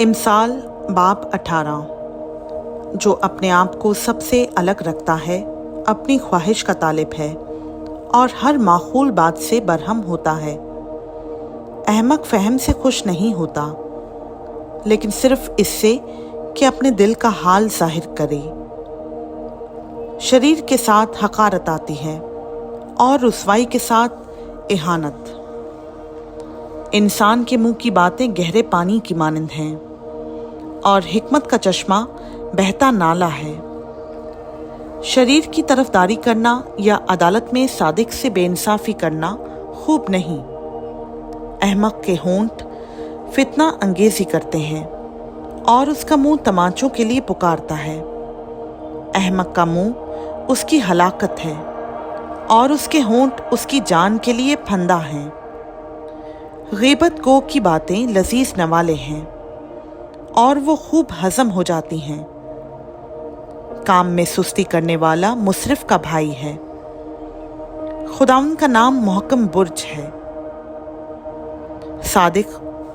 इमसाल बाब 18। जो अपने आप को सबसे अलग रखता है, अपनी ख्वाहिश का तालिब है और हर माखूल बात से बरहम होता है। अहमक फहम से खुश नहीं होता, लेकिन सिर्फ इससे कि अपने दिल का हाल जाहिर करे। शरीर के साथ हकारत आती है और रुसवाई के साथ इहानत। इंसान के मुंह की बातें गहरे पानी की मानंद हैं और हिकमत का चश्मा बहता नाला है। शरीर की तरफदारी करना या अदालत में सादिक से बेइंसाफी करना खूब नहीं। अहमक के होंठ फितना अंगेजी करते हैं और उसका मुंह तमाचों के लिए पुकारता है। अहमक का मुंह उसकी हलाकत है और उसके होंठ उसकी जान के लिए फंदा हैं। गीबत गो की बातें लजीज नवाले हैं और वो खूब हजम हो जाती हैं। काम में सुस्ती करने वाला मुसरिफ का भाई है। खुदावंद का नाम मुहक्कम बुर्ज है। सादिक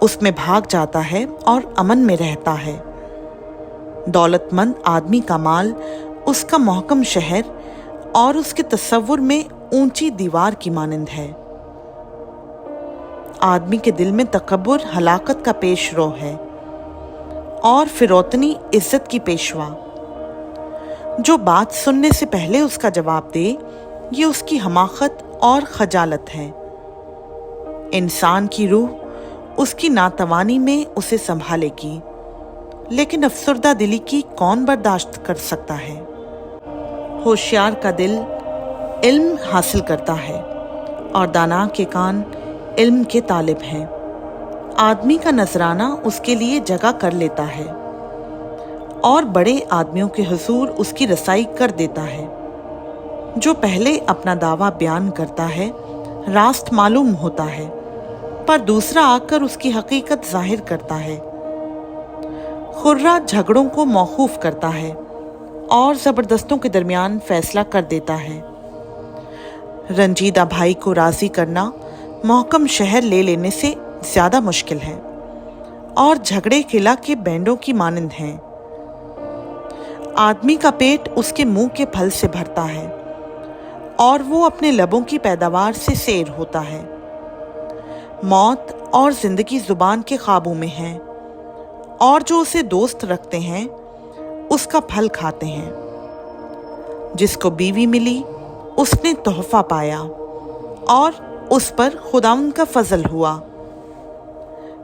उसमें भाग जाता है और अमन में रहता है। दौलतमंद आदमी का माल उसका मुहक्कम शहर और उसके तसव्वुर में ऊंची दीवार की मानंद है। आदमी के दिल में तकब्बुर हलाकत का पेशरो है और फिरौतनी इज्जत की पेशवा। जो बात सुनने से पहले उसका जवाब दे, ये उसकी हमाकत और खजालत है। इंसान की रूह उसकी नातवानी में उसे संभालेगी, लेकिन अफसरदा दिली की कौन बर्दाश्त कर सकता है। होशियार का दिल इल्म हासिल करता है और दाना के कान इल्म के तालिब हैं। आदमी का नजराना उसके लिए जगह कर लेता है और बड़े आदमियों के हुजूर उसकी रसाई कर देता है। जो पहले अपना दावा बयान करता है, रास्त मालूम होता है, पर दूसरा आकर उसकी हकीकत जाहिर करता है। खुर्रा झगड़ों को मौकूफ करता है और जबरदस्तों के दरमियान फैसला कर देता है। रंजीदा भाई को राजी करना मोहकम शहर ले लेने से ज्यादा मुश्किल है और झगड़े किला के बैंडों की मानंद हैं। आदमी का पेट उसके मुंह के फल से भरता है और वो अपने लबों की पैदावार से सैर होता है। मौत और जिंदगी जुबान के काबू में है और जो उसे दोस्त रखते हैं उसका फल खाते हैं। जिसको बीवी मिली उसने तोहफा पाया और उस पर खुदावंद का फजल हुआ।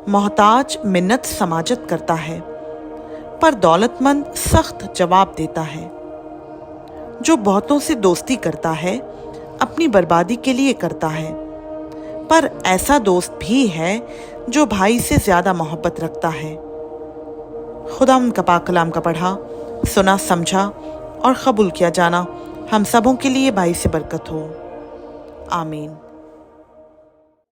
मोहताज मिन्नत समाजत करता है, पर दौलतमंद सख्त जवाब देता है। जो बहुतों से दोस्ती करता है, अपनी बर्बादी के लिए करता है, पर ऐसा दोस्त भी है जो भाई से ज्यादा मोहब्बत रखता है। खुदावंद का पाक कलाम का पढ़ा, सुना, समझा और कबूल किया जाना हम सबों के लिए भाई से बरकत हो। आमीन।